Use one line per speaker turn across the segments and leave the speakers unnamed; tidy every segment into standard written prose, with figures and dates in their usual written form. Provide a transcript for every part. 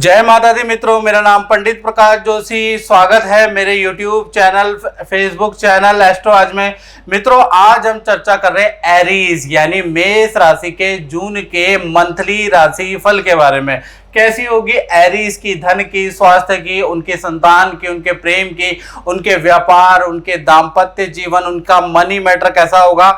जय माता दी मित्रों, मेरा नाम पंडित प्रकाश जोशी। स्वागत है मेरे YouTube channel, Facebook channel astro आज में। मित्रों, आज हम चर्चा कर रहे हैं एरीज यानी मेष राशि के जून के मंथली राशि फल के बारे में। कैसी होगी एरीज की, धन की, स्वास्थ्य की, उनके संतान की, उनके प्रेम की, उनके व्यापार, उनके दाम्पत्य जीवन, उनका मनी मैटर कैसा होगा।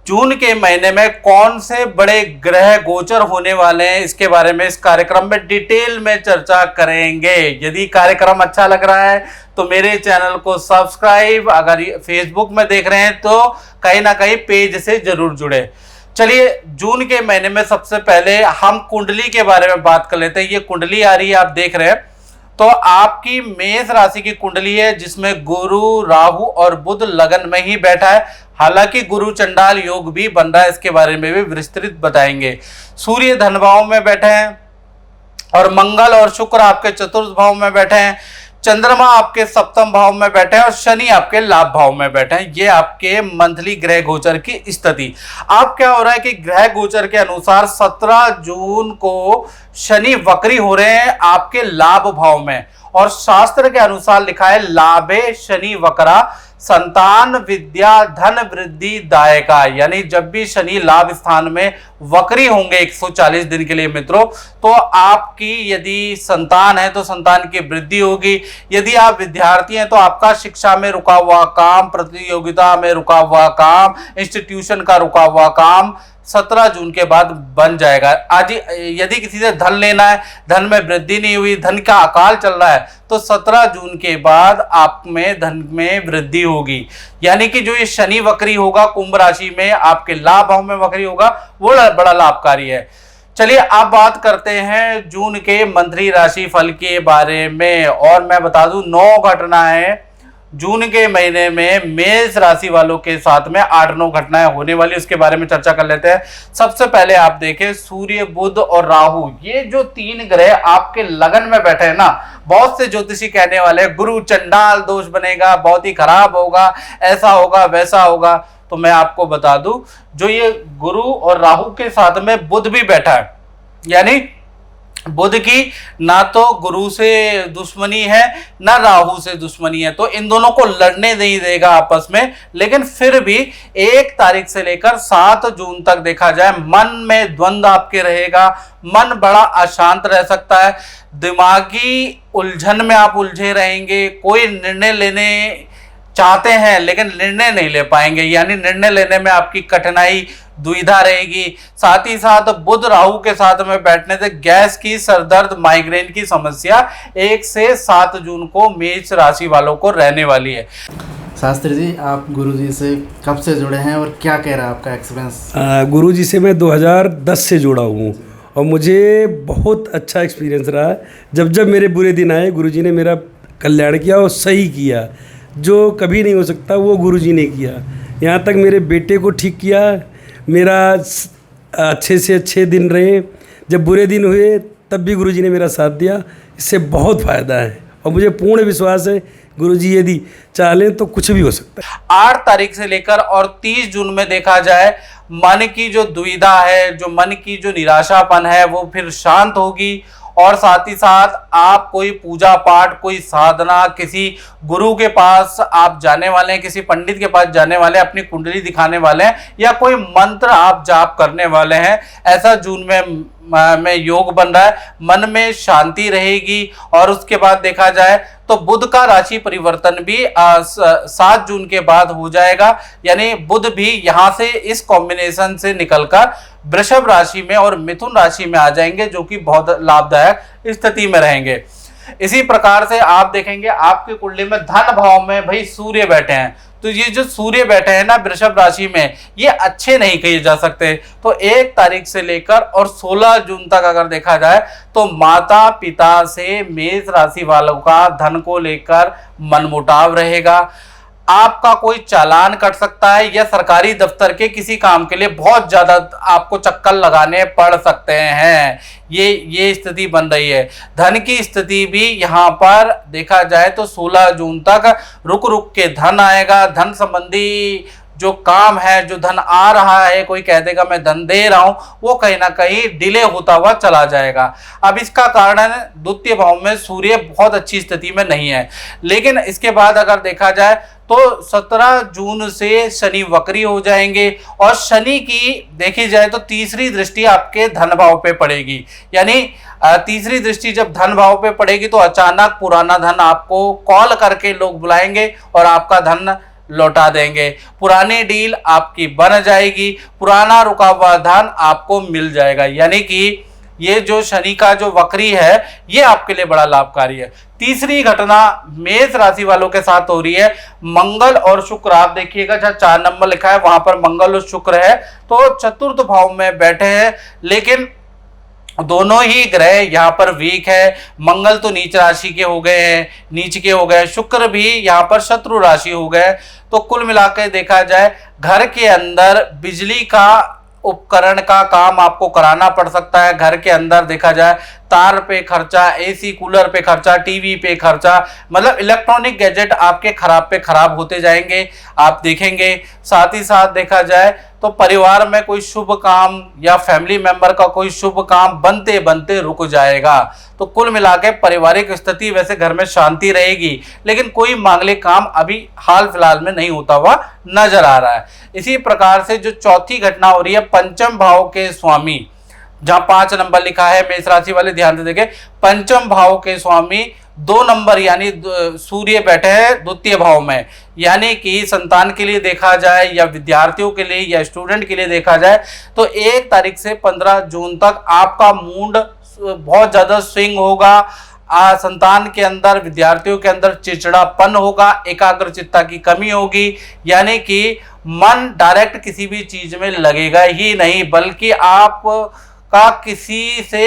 जून के महीने में कौन से बड़े ग्रह गोचर होने वाले हैं, इसके बारे में इस कार्यक्रम में डिटेल में चर्चा करेंगे। यदि कार्यक्रम अच्छा लग रहा है तो मेरे चैनल को सब्सक्राइब, अगर फेसबुक में देख रहे हैं तो कहीं ना कहीं पेज से जरूर जुड़े। चलिए, जून के महीने में सबसे पहले हम कुंडली के बारे में बात कर लेते हैं। ये कुंडली आ रही है, आप देख रहे हैं, तो आपकी मेष राशि की कुंडली है जिसमें गुरु, राहु और बुध लगन में ही बैठा है। हालांकि गुरु चंडाल योग भी बन रहा है, इसके बारे में भी विस्तृत बताएंगे। सूर्य धन भाव में बैठे हैं और मंगल और शुक्र आपके चतुर्थ भाव में बैठे हैं। चंद्रमा आपके सप्तम भाव में बैठे हैं और शनि आपके लाभ भाव में बैठे हैं। ये आपके मंथली ग्रह गोचर की स्थिति। अब क्या हो रहा है कि ग्रह गोचर के अनुसार 17 जून को शनि वक्री हो रहे हैं आपके लाभ भाव में, और शास्त्र के अनुसार लिखा है लाभे शनि वक्रा संतान विद्या धन वृद्धि दायका। यानी जब भी शनि लाभ स्थान में वक्री होंगे 140 दिन के लिए मित्रों, तो आपकी यदि संतान है तो संतान की वृद्धि होगी। यदि आप विद्यार्थी हैं तो आपका शिक्षा में रुका हुआ काम, प्रतियोगिता में रुका हुआ काम, इंस्टीट्यूशन का रुका हुआ काम 17 जून के बाद बन जाएगा। आज यदि किसी से धन लेना है, धन में वृद्धि नहीं हुई, धन का अकाल चल रहा है, तो 17 जून के बाद आप में धन में वृद्धि होगी। यानी कि जो ये शनि वक्री होगा कुंभ राशि में, आपके लाभ भाव में वक्री होगा, वो बड़ा लाभकारी है। चलिए, अब बात करते हैं जून के मंथली राशि फल के बारे में। और मैं बता दूं 9 घटनाएं जून के महीने में मेष राशि वालों के साथ में 8-9 घटनाएं होने वाली, उसके बारे में चर्चा कर लेते हैं। सबसे पहले आप देखें, सूर्य, बुध और राहु, ये जो 3 ग्रह आपके लगन में बैठे हैं ना, बहुत से ज्योतिषी कहने वाले गुरु चंडाल दोष बनेगा, बहुत ही खराब होगा, ऐसा होगा वैसा होगा। तो मैं आपको बता दूं, जो ये गुरु और राहु के साथ में बुध भी बैठा है, यानी बुध की ना तो गुरु से दुश्मनी है ना राहु से दुश्मनी है, तो इन दोनों को लड़ने नहीं देगा आपस में। लेकिन फिर भी 1 तारीख से लेकर 7 जून तक देखा जाए, मन में द्वंद्व आपके रहेगा, मन बड़ा अशांत रह सकता है, दिमागी उलझन में आप उलझे रहेंगे। कोई निर्णय लेने चाहते हैं लेकिन निर्णय नहीं ले पाएंगे, यानी निर्णय लेने में आपकी कठिनाई, दुविधा रहेगी। साथ ही साथ बुध राहु के साथ में बैठने से गैस की, सरदर्द, माइग्रेन की समस्या 1 से 7 जून को मेष राशि वालों को रहने वाली है।
शास्त्री जी, आप गुरुजी से कब से जुड़े हैं और क्या कह रहा है आपका एक्सपीरियंस?
गुरुजी से मैं 2010 से जुड़ा हूँ और मुझे बहुत अच्छा एक्सपीरियंस रहा। जब जब मेरे बुरे दिन आए, गुरुजी ने मेरा कल्याण किया और सही किया। जो कभी नहीं हो सकता वो गुरुजी ने किया। यहाँ तक मेरे बेटे को ठीक किया, मेरा अच्छे से अच्छे दिन रहे। जब बुरे दिन हुए तब भी गुरुजी ने मेरा साथ दिया। इससे बहुत फ़ायदा है और मुझे पूर्ण विश्वास है गुरुजी यदि चाहें तो कुछ भी हो सकता है।
8 तारीख से लेकर और 30 जून में देखा जाए, मन की जो दुविधा है, जो मन की जो निराशापन है, वो फिर शांत होगी। और साथ ही साथ आप कोई पूजा पाठ, कोई साधना, किसी गुरु के पास आप जाने वाले हैं, किसी पंडित के पास जाने वाले हैं, अपनी कुंडली दिखाने वाले हैं, या कोई मंत्र आप जाप करने वाले हैं, ऐसा जून में योग बन रहा है। मन में शांति रहेगी। और उसके बाद देखा जाए तो बुध का राशि परिवर्तन भी 7 जून के बाद हो जाएगा, यानी बुध भी यहां से इस कॉम्बिनेशन से निकलकर वृषभ राशि में और मिथुन राशि में आ जाएंगे, जो कि बहुत लाभदायक स्थिति में रहेंगे। इसी प्रकार से आप देखेंगे आपकी कुंडली में धन भाव में भाई सूर्य बैठे हैं, तो ये जो सूर्य बैठे हैं ना वृषभ राशि में, ये अच्छे नहीं कहे जा सकते। तो 1 तारीख से लेकर और 16 जून तक अगर देखा जाए तो माता पिता से मेष राशि वालों का धन को लेकर मनमुटाव रहेगा। आपका कोई चालान कट सकता है, या सरकारी दफ्तर के किसी काम के लिए बहुत ज्यादा आपको चक्कर लगाने पड़ सकते हैं। ये स्थिति बन रही है। धन की स्थिति भी यहाँ पर देखा जाए तो 16 जून तक रुक रुक के धन आएगा। धन संबंधी जो काम है, जो धन आ रहा है, कोई कह देगा मैं धन दे रहा हूं, वो कहीं ना कहीं डिले होता हुआ चला जाएगा। अब इसका कारण द्वितीय भाव में सूर्य बहुत अच्छी स्थिति में नहीं है। लेकिन इसके बाद अगर देखा जाए तो 17 जून से शनि वक्री हो जाएंगे और शनि की देखी जाए तो तीसरी दृष्टि आपके धन भाव पे पड़ेगी। यानी तीसरी दृष्टि जब धन भाव पे पड़ेगी तो अचानक पुराना धन आपको कॉल करके लोग बुलाएंगे और आपका धन लौटा देंगे। पुरानी डील आपकी बन जाएगी, पुराना रुका हुआ धन आपको मिल जाएगा। यानी कि ये जो शनि का जो वक्री है ये आपके लिए बड़ा लाभकारी है। तीसरी घटना मेष राशि वालों के साथ हो रही है। मंगल और शुक्र, आप देखिएगा जहां 4 नंबर लिखा है वहां पर मंगल और शुक्र है, तो चतुर्थ भाव में बैठे हैं, लेकिन दोनों ही ग्रह यहाँ पर वीक है। मंगल तो नीच राशि के हो गए हैं, नीच के हो गए, शुक्र भी यहाँ पर शत्रु राशि हो गए। तो कुल मिलाकर देखा जाए घर के अंदर बिजली का उपकरण का काम आपको कराना पड़ सकता है। घर के अंदर देखा जाए तार पे खर्चा, एसी कूलर पे खर्चा, टीवी पे खर्चा, मतलब इलेक्ट्रॉनिक गैजेट आपके खराब पे खराब होते जाएंगे, आप देखेंगे। साथ ही साथ देखा जाए तो परिवार में कोई शुभ काम या फैमिली मेंबर का कोई शुभ काम बनते बनते रुक जाएगा। तो कुल मिला के पारिवारिक स्थिति वैसे घर में शांति रहेगी, लेकिन कोई मांगलिक काम अभी हाल फिलहाल में नहीं होता हुआ नजर आ रहा है। इसी प्रकार से जो चौथी घटना हो रही है, पंचम भाव के स्वामी, जहां 5 नंबर लिखा है, मेष राशि वाले ध्यान से देखें, पंचम भाव के स्वामी 2 नंबर यानी सूर्य बैठे हैं द्वितीय भाव में। यानी कि संतान के लिए देखा जाए या विद्यार्थियों के लिए या स्टूडेंट के लिए देखा जाए तो 1 तारीख से 15 जून तक आपका मूड बहुत ज्यादा स्विंग होगा। संतान के अंदर, विद्यार्थियों के अंदर चिड़चिड़ापन होगा, एकाग्रचित्ता की कमी होगी। यानी कि मन डायरेक्ट किसी भी चीज में लगेगा ही नहीं, बल्कि आप का किसी से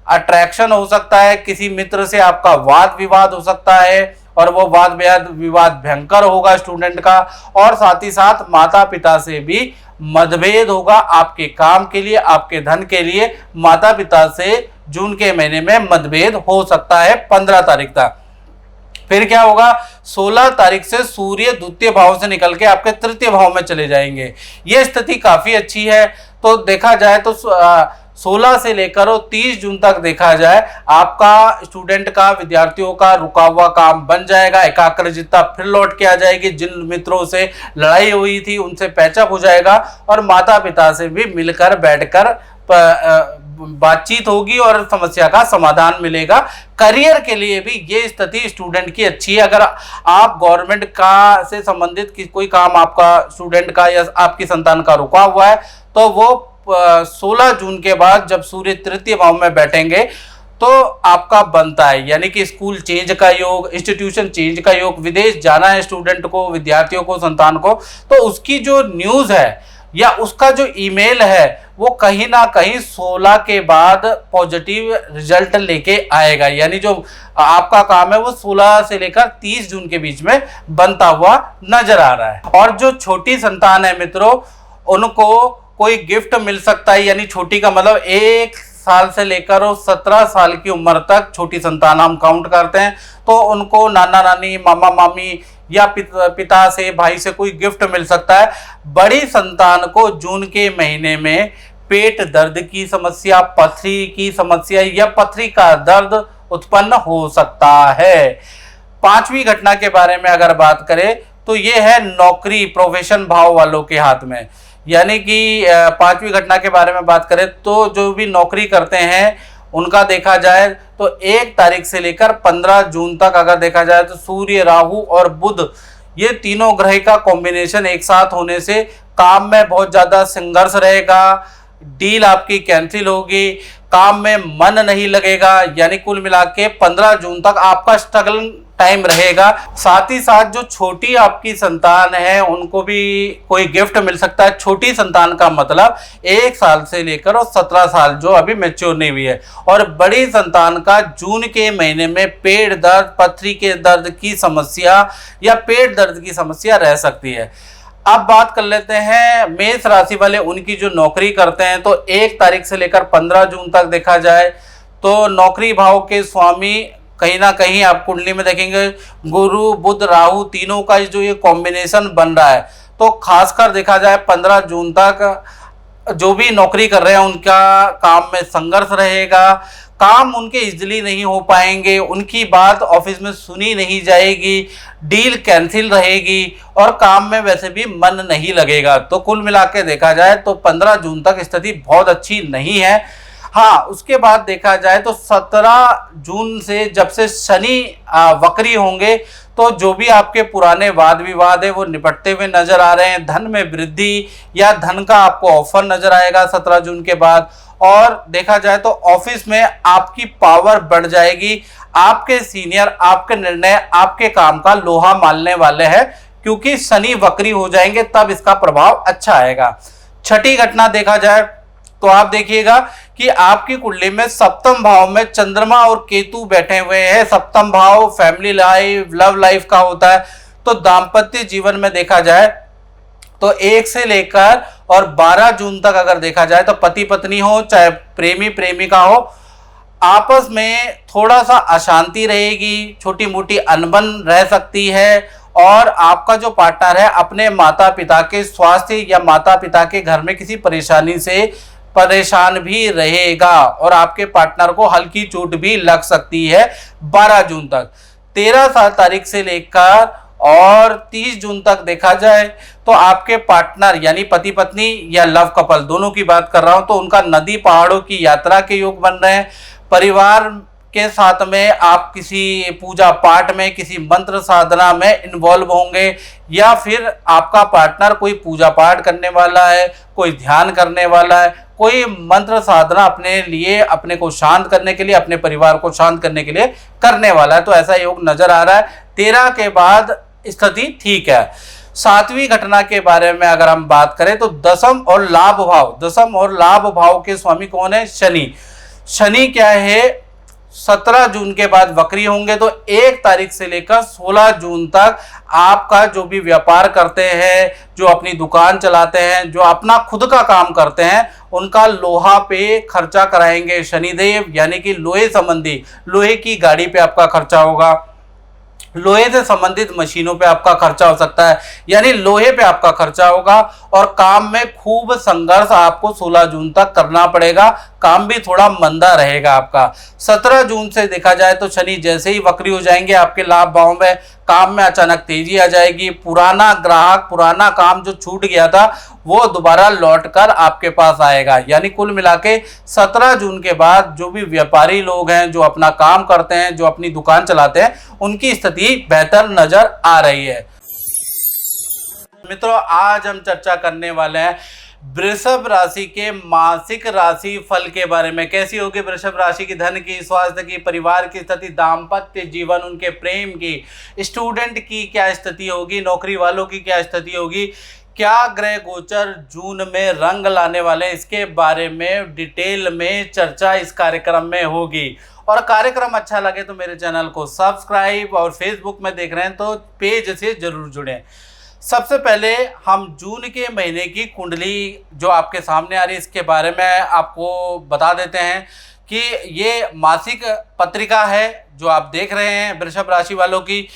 अट्रैक्शन हो सकता है, किसी मित्र से आपका वाद विवाद हो सकता है और वो वाद विवाद भयंकर होगा स्टूडेंट का। और साथ ही साथ माता पिता से भी मतभेद होगा आपके काम के लिए, आपके धन के लिए। माता पिता से जून के महीने में मतभेद हो सकता है 15 तारीख तक। फिर क्या होगा, 16 तारीख से सूर्य द्वितीय भाव से निकल के आपके तृतीय भाव में चले जाएंगे। ये स्थिति काफी अच्छी है। तो देखा जाए तो 16 से लेकर और 30 जून तक देखा जाए आपका स्टूडेंट का, विद्यार्थियों का रुका हुआ काम बन जाएगा, एकाग्रचित्ता फिर लौट के आ जाएगी, जिन मित्रों से लड़ाई हुई थी उनसे पैचअप हो जाएगा और माता पिता से भी मिलकर बैठकर बातचीत होगी और समस्या का समाधान मिलेगा। करियर के लिए भी ये स्थिति स्टूडेंट की अच्छी है। अगर आप गवर्नमेंट का से संबंधित कोई काम आपका स्टूडेंट का या आपकी संतान का रुका हुआ है तो वो 16 जून के बाद जब सूर्य तृतीय भाव में बैठेंगे तो आपका बनता है। यानी कि स्कूल चेंज का योग, इंस्टीट्यूशन चेंज का योग, विदेश जाना है स्टूडेंट को, विद्यार्थियों को, संतान को, तो उसकी जो न्यूज़ है या उसका जो ईमेल है वो कहीं ना कहीं 16 के बाद पॉजिटिव रिजल्ट लेके आएगा। यानी जो आपका काम है वो 16 से लेकर 30 जून के बीच में बनता हुआ नजर आ रहा है। और जो छोटी संतान है मित्रों, उनको कोई गिफ्ट मिल सकता है। यानी छोटी का मतलब 1 साल से लेकर 17 साल की उम्र तक छोटी संतान हम काउंट करते हैं। तो उनको नाना नानी, मामा मामी या पिता से, भाई से कोई गिफ्ट मिल सकता है। बड़ी संतान को जून के महीने में पेट दर्द की समस्या, पथरी की समस्या या पथरी का दर्द उत्पन्न हो सकता है। 5वीं घटना के बारे में अगर बात करें तो ये है नौकरी, प्रोफेशन भाव वालों के हाथ में। यानी कि 5वीं घटना के बारे में बात करें तो जो भी नौकरी करते हैं उनका देखा जाए तो 1 तारीख से लेकर 15 जून तक अगर देखा जाए तो सूर्य, राहु और बुध, ये तीनों ग्रह का कॉम्बिनेशन एक साथ होने से काम में बहुत ज़्यादा संघर्ष रहेगा, डील आपकी कैंसिल होगी, काम में मन नहीं लगेगा। यानी कुल मिला के 15 जून तक आपका स्ट्रगल टाइम रहेगा। साथ ही साथ जो छोटी आपकी संतान है उनको भी कोई गिफ्ट मिल सकता है। छोटी संतान का मतलब 1 साल से लेकर और 17 साल जो अभी मैच्योर नहीं हुई है। और बड़ी संतान का जून के महीने में पेट दर्द, पथरी के दर्द की समस्या या पेट दर्द की समस्या रह सकती है। अब बात कर लेते हैं मेष राशि वाले, उनकी जो नौकरी करते हैं तो 1 तारीख से लेकर 15 जून तक देखा जाए तो नौकरी भाव के स्वामी कहीं ना कहीं आप कुंडली में देखेंगे गुरु, बुध, राहु तीनों का जो ये कॉम्बिनेशन बन रहा है तो खासकर देखा जाए 15 जून तक जो भी नौकरी कर रहे हैं उनका काम में संघर्ष रहेगा, काम उनके इजीली नहीं हो पाएंगे, उनकी बात ऑफिस में सुनी नहीं जाएगी, डील कैंसिल रहेगी और काम में वैसे भी मन नहीं लगेगा। तो कुल मिला के देखा जाए तो 15 जून तक स्थिति बहुत अच्छी नहीं है। हाँ, उसके बाद देखा जाए तो 17 जून से जब से शनि वक्री होंगे तो जो भी आपके पुराने वाद विवाद है वो निपटते हुए नजर आ रहे हैं। धन में वृद्धि या धन का आपको ऑफर नजर आएगा 17 जून के बाद। और देखा जाए तो ऑफिस में आपकी पावर बढ़ जाएगी, आपके सीनियर आपके निर्णय आपके काम का लोहा मानने वाले हैं, क्योंकि शनि वक्री हो जाएंगे तब इसका प्रभाव अच्छा आएगा। छठी घटना देखा जाए तो आप देखिएगा कि आपकी कुंडली में सप्तम भाव में चंद्रमा और केतु बैठे हुए हैं। सप्तम भाव फैमिली लाइफ, लव लाइफ का होता है। तो दाम्पत्य जीवन में देखा जाए तो 1 से लेकर और 12 जून तक अगर देखा जाए तो पति पत्नी हो चाहे प्रेमी प्रेमिका हो, आपस में थोड़ा सा अशांति रहेगी, छोटी मोटी अनबन रह सकती है। और आपका जो पार्टनर है अपने माता पिता के स्वास्थ्य या माता पिता के घर में किसी परेशानी से परेशान भी रहेगा और आपके पार्टनर को हल्की चोट भी लग सकती है 12 जून तक। 13 तारीख से लेकर और 30 जून तक देखा जाए तो आपके पार्टनर यानी पति पत्नी या लव कपल दोनों की बात कर रहा हूं, तो उनका नदी पहाड़ों की यात्रा के योग बन रहे हैं। परिवार के साथ में आप किसी पूजा पाठ में, किसी मंत्र साधना में इन्वॉल्व होंगे, या फिर आपका पार्टनर कोई पूजा पाठ करने वाला है, कोई ध्यान करने वाला है, कोई मंत्र साधना अपने लिए, अपने को शांत करने के लिए, अपने परिवार को शांत करने के लिए करने वाला है। तो ऐसा योग नजर आ रहा है। 13 के बाद स्थिति ठीक है। 7वीं घटना के बारे में अगर हम बात करें तो दसम और लाभ भाव के स्वामी कौन है? शनि। शनि क्या है? 17 जून के बाद वक्री होंगे। तो 1 तारीख से लेकर 16 जून तक आपका जो भी व्यापार करते हैं, जो अपनी दुकान चलाते हैं, जो अपना खुद का काम करते हैं, उनका लोहा पे खर्चा कराएंगे शनिदेव, यानी कि लोहे संबंधी, लोहे की गाड़ी पे आपका खर्चा होगा, लोहे से संबंधित मशीनों पे आपका खर्चा हो सकता है, यानी लोहे पे आपका खर्चा होगा। और काम में खूब संघर्ष आपको 16 जून तक करना पड़ेगा, काम भी थोड़ा मंदा रहेगा आपका। 17 जून से देखा जाए तो शनि जैसे ही वक्री हो जाएंगे आपके लाभ भाव में, काम में अचानक तेजी आ जाएगी। पुराना ग्राहक, पुराना काम जो छूट गया था वो दोबारा लौटकर आपके पास आएगा। यानी कुल मिला के 17 जून के बाद जो भी व्यापारी लोग हैं, जो अपना काम करते हैं, जो अपनी दुकान चलाते हैं, उनकी स्थिति बेहतर नजर आ रही है। मित्रों, आज हम चर्चा करने वाले हैं वृषभ राशि के मासिक राशि फल के बारे में। कैसी होगी वृषभ राशि की धन की, स्वास्थ्य की, परिवार की स्थिति, दाम्पत्य जीवन, उनके प्रेम की, स्टूडेंट की क्या स्थिति होगी, नौकरी वालों की क्या स्थिति होगी, क्या ग्रह गोचर जून में रंग लाने वाले, इसके बारे में डिटेल में चर्चा इस कार्यक्रम में होगी। और कार्यक्रम अच्छा लगे तो मेरे चैनल को सब्सक्राइब, और फेसबुक में देख रहे हैं तो पेज से जरूर जुड़ें। सबसे पहले हम जून के महीने की कुंडली जो आपके सामने आ रही है इसके बारे में आपको बता देते हैं कि ये मासिक पत्रिका है जो आप देख रहे हैं वृषभ राशि वालों की।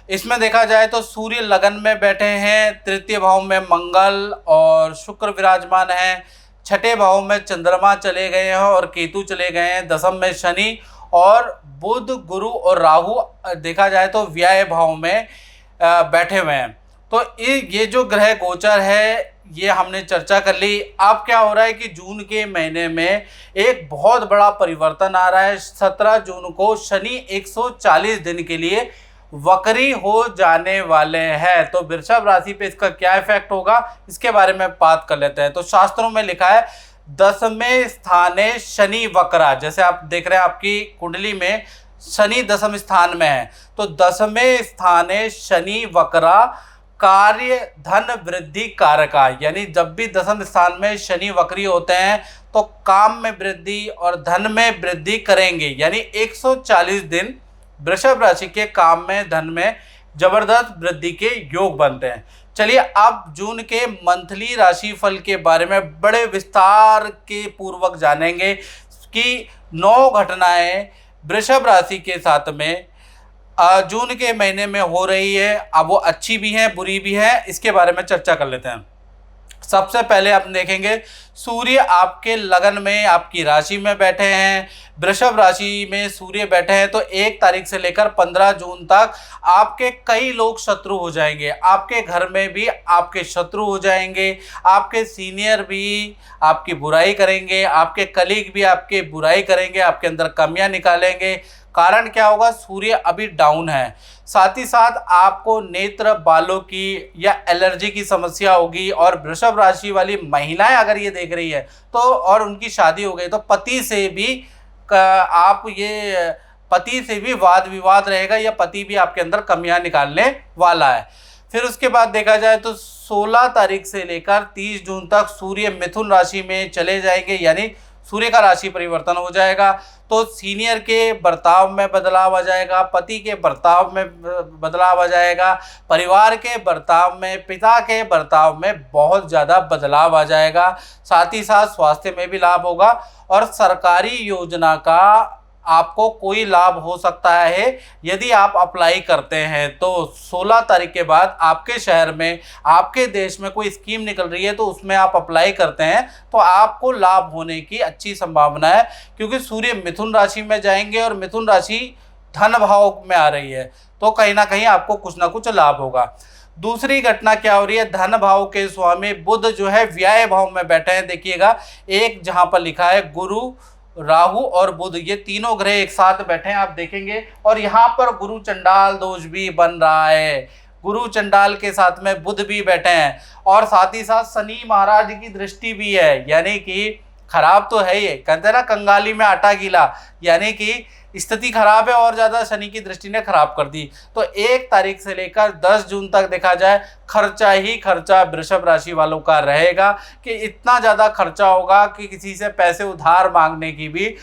इसमें देखा जाए तो सूर्य लगन में बैठे हैं, तृतीय भाव में मंगल और शुक्र विराजमान हैं, छठे भाव में चंद्रमा चले गए हैं और केतु चले गए हैं, दसम में शनि, और बुध, गुरु और राहु देखा जाए तो व्यय भाव में बैठे हुए हैं। तो ये जो ग्रह गोचर है ये हमने चर्चा कर ली। अब क्या हो रहा है कि जून के महीने में एक बहुत बड़ा परिवर्तन आ रहा है। 17 जून को शनि 140 दिन के लिए वक्री हो जाने वाले हैं। तो वृषभ राशि पे इसका क्या इफेक्ट होगा इसके बारे में बात कर लेते हैं। तो शास्त्रों में लिखा है 10वें स्थाने शनि वक्रा। जैसे आप देख रहे हैं आपकी कुंडली में शनि 10वें स्थान में है, तो 10वें स्थाने शनि वक्रा कार्य धन वृद्धि कारका, यानी जब भी 10वें स्थान में शनि वक्री होते हैं तो काम में वृद्धि और धन में वृद्धि करेंगे। यानी 140 दिन वृषभ राशि के काम में, धन में जबरदस्त वृद्धि के योग बनते हैं। चलिए अब जून के मंथली राशि फल के बारे में बड़े विस्तार के पूर्वक जानेंगे कि 9 घटनाएं वृषभ राशि के साथ में जून के महीने में हो रही है। अब वो अच्छी भी है बुरी भी है, इसके बारे में चर्चा कर लेते हैं। सबसे पहले आप देखेंगे सूर्य आपके लगन में, आपकी राशि में बैठे हैं, वृषभ राशि में सूर्य बैठे हैं। तो 1 तारीख से लेकर 15 जून तक आपके कई लोग शत्रु हो जाएंगे। आपके घर में भी आपके शत्रु हो जाएंगे, आपके सीनियर भी आपकी बुराई करेंगे, आपके कलीग भी आपके बुराई करेंगे, आपके अंदर कमियां निकालेंगे। कारण क्या होगा, सूर्य अभी डाउन है। साथ ही साथ आपको नेत्र, बालों की या एलर्जी की समस्या होगी। और वृषभ राशि वाली महिलाएं अगर ये देख रही है तो, और उनकी शादी हो गई, तो पति से भी वाद विवाद रहेगा, या पति भी आपके अंदर कमियां निकालने वाला है। फिर उसके बाद देखा जाए तो 16 तारीख से लेकर 30 जून तक सूर्य मिथुन राशि में चले जाएंगे, यानी सूर्य का राशि परिवर्तन हो जाएगा। तो सीनियर के बर्ताव में बदलाव आ जाएगा, पति के बर्ताव में बदलाव आ जाएगा, परिवार के बर्ताव में, पिता के बर्ताव में बहुत ज़्यादा बदलाव आ जाएगा। साथ ही साथ स्वास्थ्य में भी लाभ होगा। और सरकारी योजना का आपको कोई लाभ हो सकता है यदि आप अप्लाई करते हैं। तो 16 तारीख के बाद आपके शहर में, आपके देश में कोई स्कीम निकल रही है तो उसमें आप अप्लाई करते हैं तो आपको लाभ होने की अच्छी संभावना है, क्योंकि सूर्य मिथुन राशि में जाएंगे और मिथुन राशि धन भाव में आ रही है, तो कहीं ना कहीं आपको कुछ ना कुछ लाभ होगा। दूसरी घटना क्या हो रही है, धन भाव के स्वामी बुध जो है व्यय भाव में बैठे हैं। देखिएगा, एक जहां पर लिखा है गुरु, राहु और बुध, ये तीनों ग्रह एक साथ बैठे हैं, आप देखेंगे। और यहाँ पर गुरु चंडाल दोष भी बन रहा है, गुरु चंडाल के साथ में बुध भी बैठे हैं। और साथ ही साथ शनि महाराज की दृष्टि भी है, यानी कि खराब तो है ये, कहते हैं ना कंगाली में आटा गीला, यानी कि स्थिति खराब है और ज़्यादा शनि की दृष्टि ने खराब कर दी। तो 1 तारीख से लेकर 10 जून तक देखा जाए खर्चा ही खर्चा वृषभ राशि वालों का रहेगा, कि इतना ज़्यादा खर्चा होगा कि किसी से पैसे उधार मांगने की भी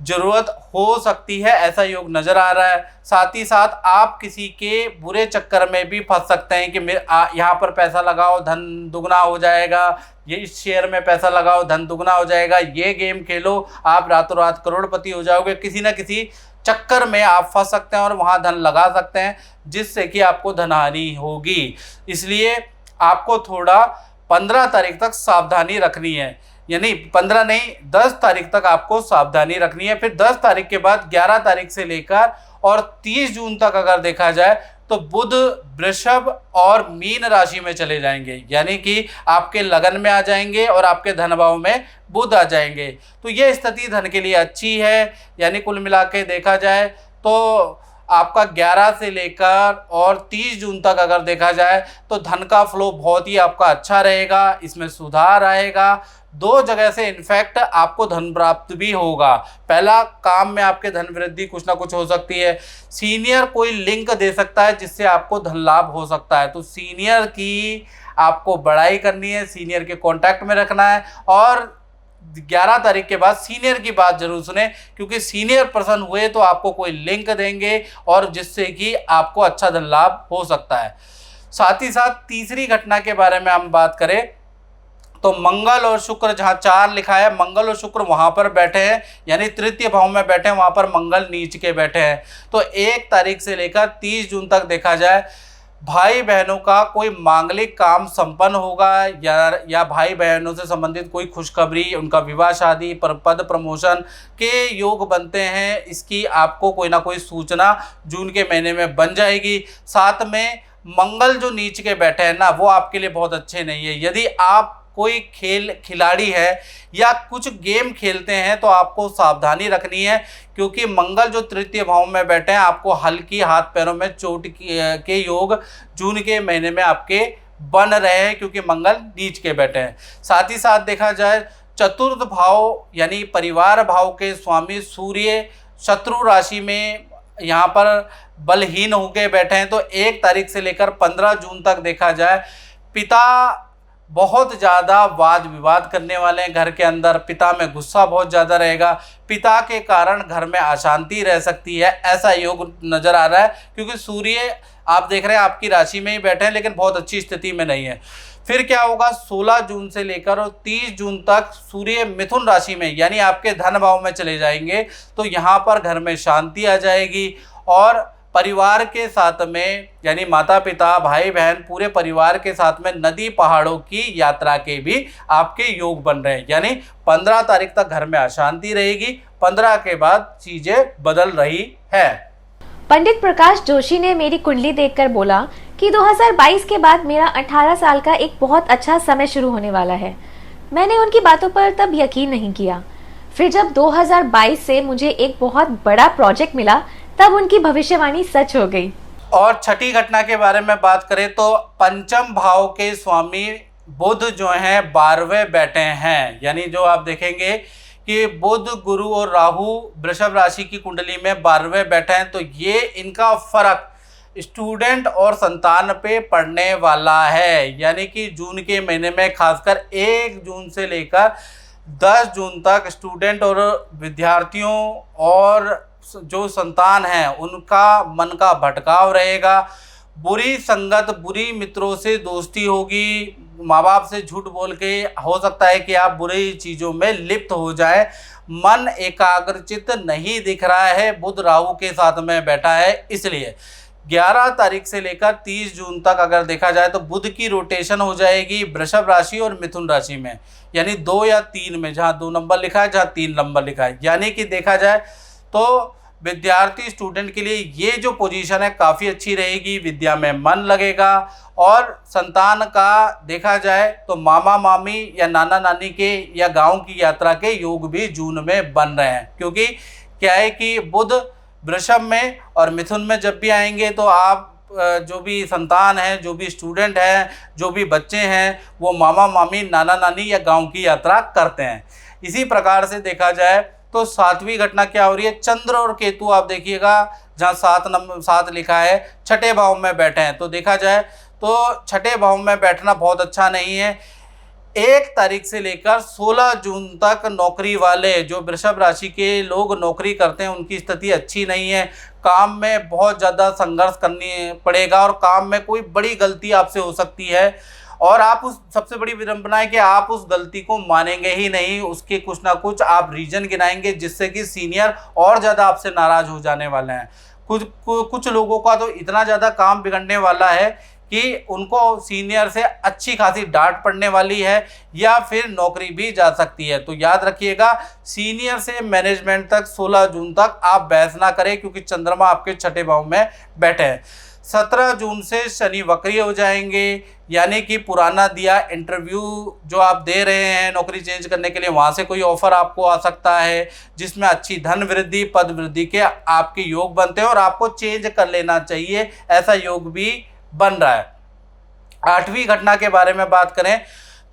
जरूरत हो सकती है, ऐसा योग नज़र आ रहा है। साथ ही साथ आप किसी के बुरे चक्कर में भी फंस सकते हैं कि यहाँ पर पैसा लगाओ धन दुगना हो जाएगा, ये इस शेयर में पैसा लगाओ धन दुगना हो जाएगा, ये गेम खेलो आप रातों रात करोड़पति हो जाओगे। किसी न किसी चक्कर में आप फंस सकते हैं और वहाँ धन लगा सकते हैं, जिससे कि आपको धनहानि होगी। इसलिए आपको थोड़ा 15 तारीख तक सावधानी रखनी है, यानी 15 नहीं 10 तारीख तक आपको सावधानी रखनी है। फिर 10 तारीख के बाद 11 तारीख से लेकर और 30 जून तक अगर देखा जाए तो बुध वृषभ और मीन राशि में चले जाएंगे, यानी कि आपके लगन में आ जाएंगे और आपके धन भाव में बुध आ जाएंगे। तो ये स्थिति धन के लिए अच्छी है, यानी कुल मिला के देखा जाए तो आपका 11 से लेकर और 30 जून तक अगर देखा जाए तो धन का फ्लो बहुत ही आपका अच्छा रहेगा, इसमें सुधार आएगा। 2 जगह से इनफैक्ट आपको धन प्राप्त भी होगा। पहला, काम में आपके धन वृद्धि कुछ ना कुछ हो सकती है। सीनियर कोई लिंक दे सकता है जिससे आपको धन लाभ हो सकता है, तो सीनियर की आपको बड़ाई करनी है, सीनियर के कांटेक्ट में रखना है। और 11 तारीख के बाद सीनियर की बात जरूर सुने, क्योंकि सीनियर पर्सन हुए तो आपको कोई लिंक देंगे और जिससे कि आपको अच्छा धन लाभ हो सकता है। साथ ही साथ तीसरी घटना के बारे में हम बात करें तो मंगल और शुक्र, जहाँ 4 लिखा है मंगल और शुक्र वहाँ पर बैठे हैं, यानी तृतीय भाव में बैठे हैं, वहाँ पर मंगल नीच के बैठे हैं। तो 1 तारीख से लेकर 30 जून तक देखा जाए भाई बहनों का कोई मांगलिक काम संपन्न होगा, या भाई बहनों से संबंधित कोई खुशखबरी, उनका विवाह शादी पर पद प्रमोशन के योग बनते हैं, इसकी आपको कोई ना कोई सूचना जून के महीने में बन जाएगी। साथ में मंगल जो नीच के बैठे हैं ना, वो आपके लिए बहुत अच्छे नहीं है। यदि आप कोई खिलाड़ी है या कुछ गेम खेलते हैं तो आपको सावधानी रखनी है, क्योंकि मंगल जो तृतीय भाव में बैठे हैं आपको हल्की हाथ पैरों में चोट के योग जून के महीने में आपके बन रहे हैं, क्योंकि मंगल नीच के बैठे हैं। साथ ही साथ देखा जाए चतुर्थ भाव यानी परिवार भाव के स्वामी सूर्य शत्रु राशि में यहाँ पर बलहीन होकर बैठे हैं। तो 1 तारीख से लेकर 15 जून तक देखा जाए पिता बहुत ज़्यादा वाद विवाद करने वाले हैं घर के अंदर, पिता में गुस्सा बहुत ज़्यादा रहेगा, पिता के कारण घर में अशांति रह सकती है, ऐसा योग नज़र आ रहा है। क्योंकि सूर्य आप देख रहे हैं आपकी राशि में ही बैठे हैं, लेकिन बहुत अच्छी स्थिति में नहीं है। फिर क्या होगा, 16 जून से लेकर और 30 जून तक सूर्य मिथुन राशि में यानी आपके धन भाव में चले जाएंगे, तो यहाँ पर घर में शांति आ जाएगी। और परिवार के साथ में यानी माता पिता भाई बहन पूरे परिवार के साथ में नदी पहाड़ों की यात्रा के भी आपके योग बन रहे हैं। यानी 15 तारीख तक घर में अशांति रहेगी, 15 के बाद चीजें बदल रही है।
पंडित प्रकाश जोशी ने मेरी कुंडली देखकर बोला कि 2022 के बाद मेरा 18 साल का एक बहुत अच्छा समय शुरू होने वाला है। मैंने उनकी बातों पर तब यकीन नहीं किया। फिर जब 2022 से मुझे एक बहुत बड़ा प्रोजेक्ट मिला तब उनकी भविष्यवाणी सच हो गई।
और छठी घटना के बारे में बात करें तो पंचम भाव के स्वामी बुध जो हैं 12वें बैठे हैं। यानी जो आप देखेंगे कि बुध गुरु और राहु वृषभ राशि की कुंडली में 12वें बैठे हैं, तो ये इनका फर्क स्टूडेंट और संतान पे पड़ने वाला है। यानी कि जून के महीने में खासकर 1 जून से लेकर 10 जून तक स्टूडेंट और विद्यार्थियों और जो संतान हैं उनका मन का भटकाव रहेगा। बुरी संगत, बुरी मित्रों से दोस्ती होगी, माँ बाप से झूठ बोल के हो सकता है कि आप बुरी चीज़ों में लिप्त हो जाए। मन एकाग्रचित नहीं दिख रहा है, बुध राहु के साथ में बैठा है। इसलिए 11 तारीख से लेकर 30 जून तक अगर देखा जाए तो बुध की रोटेशन हो जाएगी वृषभ राशि और मिथुन राशि में, यानी 2 या 3 में, जहाँ 2 नंबर लिखा है जहाँ 3 नंबर लिखा है। यानी कि देखा जाए तो विद्यार्थी स्टूडेंट के लिए ये जो पोजीशन है काफ़ी अच्छी रहेगी, विद्या में मन लगेगा। और संतान का देखा जाए तो मामा मामी या नाना नानी के या गांव की यात्रा के योग भी जून में बन रहे हैं, क्योंकि क्या है कि बुध वृषभ में और मिथुन में जब भी आएंगे तो आप जो भी संतान हैं, जो भी स्टूडेंट हैं, जो भी बच्चे हैं, वो मामा मामी नाना नानी या गांव की यात्रा करते हैं। इसी प्रकार से देखा जाए तो 7वीं घटना क्या हो रही है, चंद्र और केतु आप देखिएगा जहाँ 7 लिखा है छठे भाव में बैठे हैं। तो देखा जाए तो छठे भाव में बैठना बहुत अच्छा नहीं है। 1 तारीख से लेकर 16 जून तक नौकरी वाले जो वृषभ राशि के लोग नौकरी करते हैं उनकी स्थिति अच्छी नहीं है। काम में बहुत ज़्यादा संघर्ष करनी पड़ेगा और काम में कोई बड़ी गलती आपसे हो सकती है और आप उस सबसे बड़ी विडंबना है कि आप उस गलती को मानेंगे ही नहीं, उसके कुछ ना कुछ आप रीजन गिनाएंगे जिससे कि सीनियर और ज़्यादा आपसे नाराज़ हो जाने वाले हैं। कुछ लोगों का तो इतना ज़्यादा काम बिगड़ने वाला है कि उनको सीनियर से अच्छी खासी डांट पड़ने वाली है या फिर नौकरी भी जा सकती है। तो याद रखिएगा, सीनियर से मैनेजमेंट तक 16 जून तक आप बहस ना करें, क्योंकि चंद्रमा आपके छठे भाव में बैठे हैं। 17 जून से शनि वक्री हो जाएंगे, यानी कि पुराना दिया इंटरव्यू जो आप दे रहे हैं नौकरी चेंज करने के लिए, वहाँ से कोई ऑफर आपको आ सकता है जिसमें अच्छी धन वृद्धि, पद वृद्धि के आपके योग बनते हैं और आपको चेंज कर लेना चाहिए, ऐसा योग भी बन रहा है। 8वीं घटना के बारे में बात करें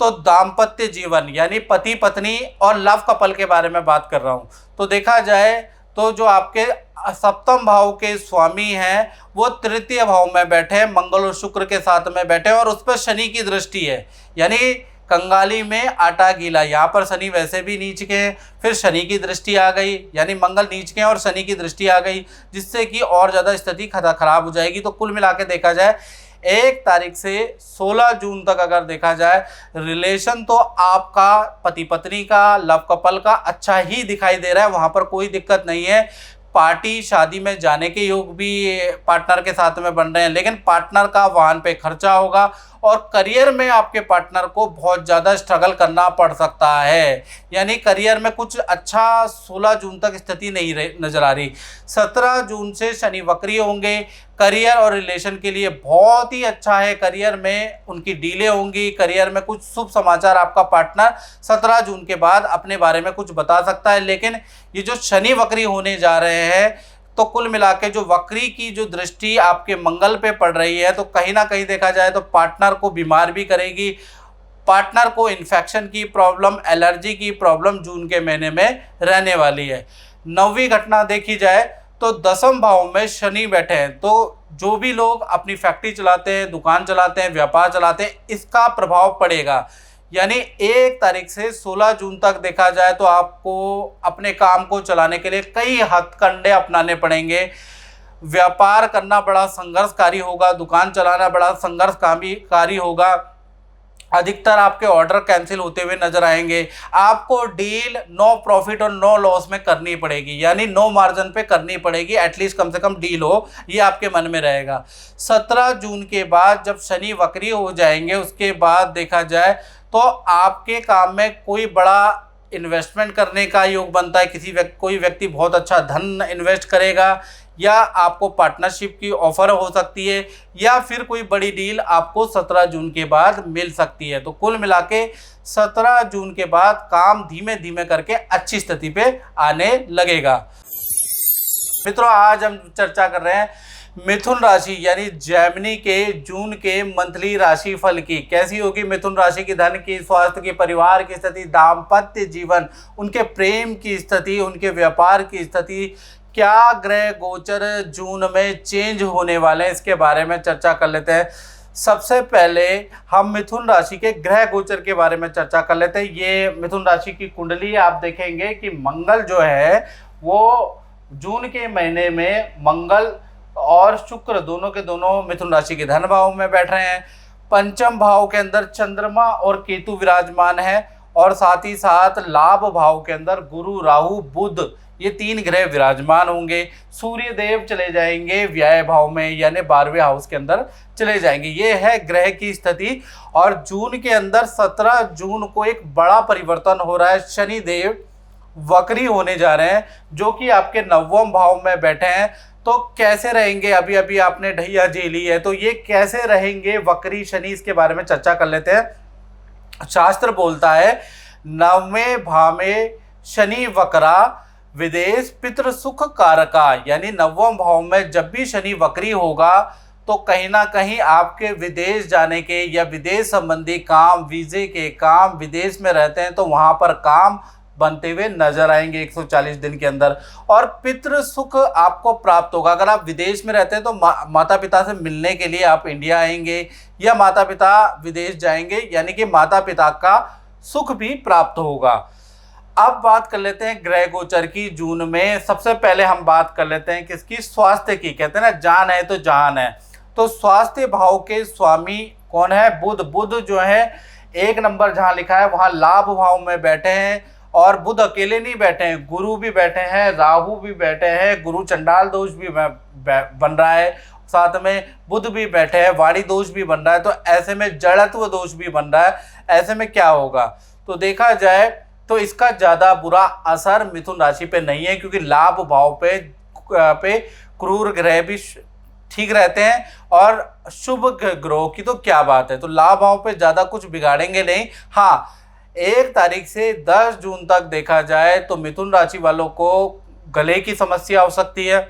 तो दाम्पत्य जीवन यानी पति पत्नी और लव कपल के बारे में बात कर रहा हूँ। तो देखा जाए तो जो आपके सप्तम भाव के स्वामी हैं वो तृतीय भाव में बैठे हैं, मंगल और शुक्र के साथ में बैठे हैं और उस पर शनि की दृष्टि है, यानी कंगाली में आटा गीला। यहाँ पर शनि वैसे भी नीच के हैं, फिर शनि की दृष्टि आ गई, यानी मंगल नीच के हैं और शनि की दृष्टि आ गई, जिससे कि और ज़्यादा स्थिति खराब हो जाएगी। तो कुल मिला के देखा जाए 1 तारीख से 16 जून तक अगर देखा जाए रिलेशन तो आपका पति पत्नी का, लव कपल का अच्छा ही दिखाई दे रहा है, वहाँ पर कोई दिक्कत नहीं है। पार्टी शादी में जाने के योग भी पार्टनर के साथ में बन रहे हैं, लेकिन पार्टनर का वाहन पे खर्चा होगा और करियर में आपके पार्टनर को बहुत ज़्यादा स्ट्रगल करना पड़ सकता है, यानी करियर में कुछ अच्छा 16 जून तक स्थिति नहीं नज़र आ रही। 17 जून से शनि वक्री होंगे, करियर और रिलेशन के लिए बहुत ही अच्छा है। करियर में उनकी डीले होंगी, करियर में कुछ शुभ समाचार आपका पार्टनर 17 जून के बाद अपने बारे में कुछ बता सकता है। लेकिन ये जो शनि वक्री होने जा रहे हैं तो कुल मिला के जो वक्री की जो दृष्टि आपके मंगल पे पड़ रही है तो कहीं ना कहीं देखा जाए तो पार्टनर को बीमार भी करेगी, पार्टनर को इन्फेक्शन की प्रॉब्लम, एलर्जी की प्रॉब्लम जून के महीने में रहने वाली है। 9वीं घटना देखी जाए तो 10वें भाव में शनि बैठे हैं, तो जो भी लोग अपनी फैक्ट्री चलाते हैं, दुकान चलाते हैं, व्यापार चलाते हैं, इसका प्रभाव पड़ेगा। यानी 1 तारीख से 16 जून तक देखा जाए तो आपको अपने काम को चलाने के लिए कई हथकंडे अपनाने पड़ेंगे। व्यापार करना बड़ा संघर्षकारी होगा, दुकान चलाना बड़ा संघर्षकारी होगा। अधिकतर आपके ऑर्डर कैंसिल होते हुए नजर आएंगे। आपको डील नो प्रॉफिट और नो लॉस में करनी पड़ेगी, यानी नो मार्जिन पे करनी पड़ेगी, एटलीस्ट कम से कम डील हो, ये आपके मन में रहेगा। 17 जून के बाद जब शनि वक्री हो जाएंगे, उसके बाद देखा जाए तो आपके काम में कोई बड़ा इन्वेस्टमेंट करने का योग बनता है। कोई व्यक्ति बहुत अच्छा धन इन्वेस्ट करेगा, या आपको पार्टनरशिप की ऑफर हो सकती है, या फिर कोई बड़ी डील आपको 17 जून के बाद मिल सकती है। तो कुल मिला के 17 जून के बाद काम धीमे धीमे करके अच्छी स्थिति पे आने लगेगा। मित्रों, आज हम चर्चा कर रहे हैं मिथुन राशि यानी जेमिनी के जून के मंथली राशि फल की। कैसी होगी मिथुन राशि की धन की, स्वास्थ्य की, परिवार की स्थिति, दाम्पत्य जीवन, उनके प्रेम की स्थिति, उनके व्यापार की स्थिति, क्या ग्रह गोचर जून में चेंज होने वाले हैं, इसके बारे में चर्चा कर लेते हैं। सबसे पहले हम मिथुन राशि के ग्रह गोचर के बारे में चर्चा कर लेते हैं। ये मिथुन राशि की कुंडली आप देखेंगे कि मंगल जो है वो जून के महीने में मंगल और शुक्र दोनों के दोनों मिथुन राशि के धन भाव में बैठ रहे हैं। पंचम भाव के अंदर चंद्रमा और केतु विराजमान है, और साथ ही साथ लाभ भाव के अंदर गुरु, राहु, बुध, ये 3 ग्रह विराजमान होंगे। सूर्य देव चले जाएंगे व्यय भाव में, यानी 12वें हाउस के अंदर चले जाएंगे। ये है ग्रह की स्थिति। और जून के अंदर 17 जून को एक बड़ा परिवर्तन हो रहा है। शनि देव वक्री होने जा रहे हैं, जो कि आपके 9वें भाव में बैठे हैं। तो कैसे रहेंगे, अभी अभी आपने ढैया झेली है, तो ये कैसे रहेंगे वक्री शनि, इसके बारे में चर्चा कर लेते हैं। शास्त्र बोलता है 9वें भाव में शनि वक्रा विदेश पितृ सुख कारका, यानी 9वें भाव में जब भी शनि वक्री होगा तो कहीं ना कहीं आपके विदेश जाने के या विदेश संबंधी काम, वीजे के काम, विदेश में रहते हैं तो वहां पर काम बनते हुए नजर आएंगे 140 दिन के अंदर। और पितृ सुख आपको प्राप्त होगा। अगर आप विदेश में रहते हैं तो माता पिता से मिलने के लिए आप इंडिया आएंगे, या माता पिता विदेश जाएंगे, यानी कि माता पिता का सुख भी प्राप्त होगा। अब बात कर लेते हैं ग्रह गोचर की जून में। सबसे पहले हम बात कर लेते हैं किसकी, स्वास्थ्य की। कहते हैं ना जान है तो जहान है। तो स्वास्थ्य भाव के स्वामी कौन है, बुध। बुध जो है 1 नंबर जहां लिखा है वहां लाभ भाव में बैठे हैं। और बुध अकेले नहीं बैठे हैं, गुरु भी बैठे हैं, राहु भी बैठे हैं, गुरु चंडाल दोष भी बन रहा है, साथ में बुध भी बैठे हैं, वाणी दोष भी बन रहा है। तो ऐसे में जड़त्व दोष भी बन रहा है। ऐसे में क्या होगा, तो देखा जाए तो इसका ज़्यादा बुरा असर मिथुन राशि पे नहीं है, क्योंकि लाभ भाव पे क्रूर ग्रह भी ठीक रहते हैं, और शुभ ग्रहों की तो क्या बात है। तो लाभ भाव पे ज़्यादा कुछ बिगाड़ेंगे नहीं। हाँ, 1 तारीख से 10 जून तक देखा जाए तो मिथुन राशि वालों को गले की समस्या हो सकती है,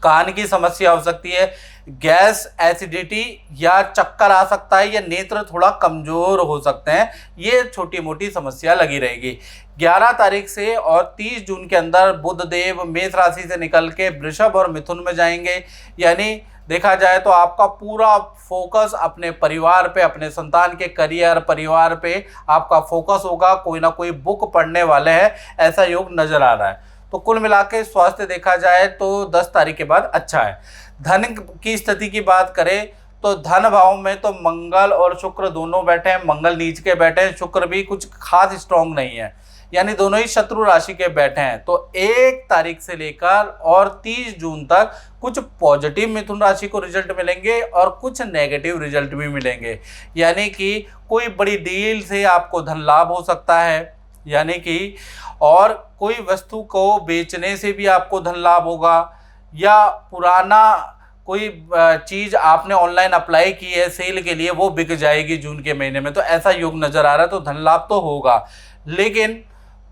कान की समस्या हो सकती है, गैस, एसिडिटी या चक्कर आ सकता है, या नेत्र थोड़ा कमजोर हो सकते हैं। ये छोटी मोटी समस्या लगी रहेगी। 11 तारीख से और 30 जून के अंदर बुध देव मेष राशि से निकल के वृषभ और मिथुन में जाएंगे। यानी देखा जाए तो आपका पूरा फोकस अपने परिवार पे, अपने संतान के करियर, परिवार पे आपका फोकस होगा। कोई ना कोई बुक पढ़ने वाले हैं, ऐसा योग नजर आ रहा है। तो कुल मिला के स्वास्थ्य देखा जाए तो 10 तारीख के बाद अच्छा है। धन की स्थिति की बात करें तो धन भाव में तो मंगल और शुक्र दोनों बैठे हैं। मंगल नीच के बैठे हैं, शुक्र भी कुछ खास स्ट्रॉन्ग नहीं है, यानी दोनों ही शत्रु राशि के बैठे हैं। तो 1 तारीख से लेकर और 30 जून तक कुछ पॉजिटिव मिथुन राशि को रिजल्ट मिलेंगे और कुछ नेगेटिव रिजल्ट भी मिलेंगे। यानी कि कोई बड़ी डील से आपको धन लाभ हो सकता है, यानी कि और कोई वस्तु को बेचने से भी आपको धन लाभ होगा, या पुराना कोई चीज़ आपने ऑनलाइन अप्लाई की है सेल के लिए, वो बिक जाएगी जून के महीने में। तो ऐसा योग नज़र आ रहा है। तो धन लाभ तो होगा, लेकिन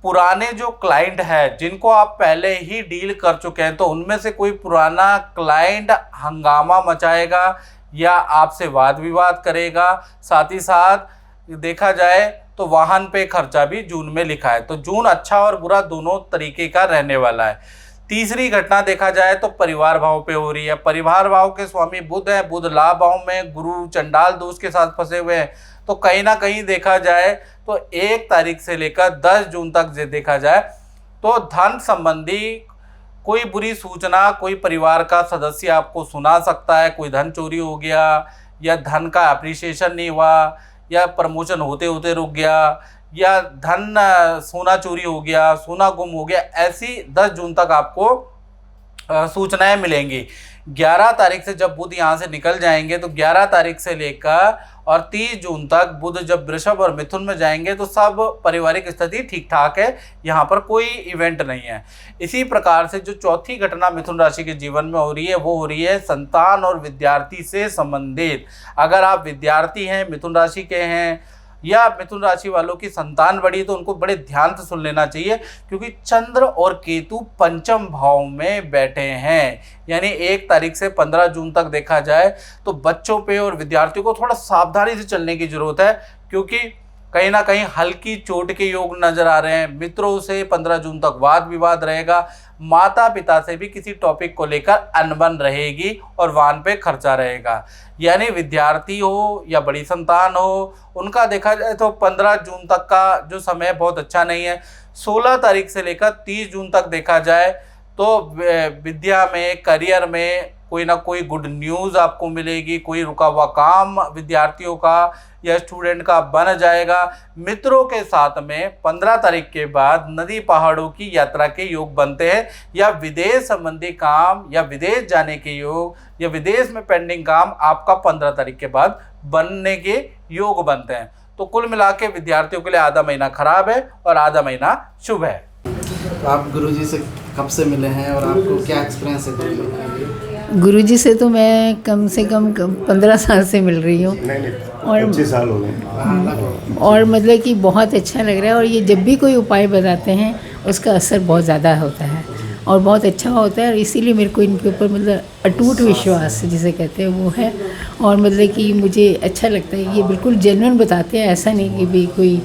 पुराने जो क्लाइंट है जिनको आप पहले ही डील कर चुके हैं, तो उनमें से कोई पुराना क्लाइंट हंगामा मचाएगा या आपसे वाद विवाद करेगा। साथ ही साथ देखा जाए तो वाहन पे खर्चा भी जून में लिखा है। तो जून अच्छा और बुरा दोनों तरीके का रहने वाला है। तीसरी घटना देखा जाए तो परिवार भाव पे हो रही है। परिवार भाव के स्वामी बुध है, बुध लाभ भाव में गुरु चंडाल दोष के साथ फंसे हुए हैं। तो कहीं ना कहीं देखा जाए तो 1 तारीख से लेकर 10 जून तक देखा जाए तो धन संबंधी कोई बुरी सूचना कोई परिवार का सदस्य आपको सुना सकता है। कोई धन चोरी हो गया, या धन का अप्रिसिएशन नहीं हुआ, या प्रमोशन होते होते रुक गया, या धन सोना चोरी हो गया, सोना गुम हो गया, ऐसी 10 जून तक आपको सूचनाएं मिलेंगी। 11 तारीख से जब बुध यहाँ से निकल जाएंगे तो 11 तारीख से लेकर और 30 जून तक बुध जब वृषभ और मिथुन में जाएंगे तो सब पारिवारिक स्थिति ठीक ठाक है, यहाँ पर कोई इवेंट नहीं है। इसी प्रकार से जो चौथी घटना मिथुन राशि के जीवन में हो रही है वो हो रही है संतान और विद्यार्थी से संबंधित। अगर आप विद्यार्थी हैं, मिथुन राशि के हैं, या मिथुन राशि वालों की संतान बड़ी तो उनको बड़े ध्यान से सुन लेना चाहिए, क्योंकि चंद्र और केतु पंचम भाव में बैठे हैं। यानी 1 तारीख से 15 जून तक देखा जाए तो बच्चों पे और विद्यार्थियों को थोड़ा सावधानी से चलने की जरूरत है, क्योंकि कहीं ना कहीं हल्की चोट के योग नजर आ रहे हैं। मित्रों से 15 जून तक वाद विवाद रहेगा, माता पिता से भी किसी टॉपिक को लेकर अनबन रहेगी और वाहन पे खर्चा रहेगा। यानी विद्यार्थी हो या बड़ी संतान हो, उनका देखा जाए तो 15 जून तक का जो समय बहुत अच्छा नहीं है। 16 तारीख से लेकर 30 जून तक देखा जाए तो विद्या में, करियर में कोई ना कोई गुड न्यूज़ आपको मिलेगी, कोई रुका हुआ काम विद्यार्थियों का या स्टूडेंट का बन जाएगा। मित्रों के साथ में 15 तारीख के बाद नदी पहाड़ों की यात्रा के योग बनते हैं, या विदेश संबंधी काम या विदेश जाने के योग या विदेश में पेंडिंग काम आपका 15 तारीख के बाद बनने के योग बनते हैं। तो कुल मिला के विद्यार्थियों के लिए आधा महीना खराब है और आधा महीना शुभ है।
तो आप गुरुजी से कब से मिले हैं और आपको क्या एक्सपीरियंस है?
गुरुजी से तो मैं कम से कम 15 साल से मिल रही हूँ और
25 साल हो गए।
और मतलब कि बहुत अच्छा लग रहा है। और ये जब भी कोई उपाय बताते हैं उसका असर बहुत ज़्यादा होता है और बहुत अच्छा होता है, और इसीलिए मेरे को इनके ऊपर मतलब अटूट विश्वास जिसे कहते हैं वो है। और मतलब कि मुझे अच्छा लगता है, ये बिल्कुल जेन्युइन बताते हैं, ऐसा नहीं कि भी कोई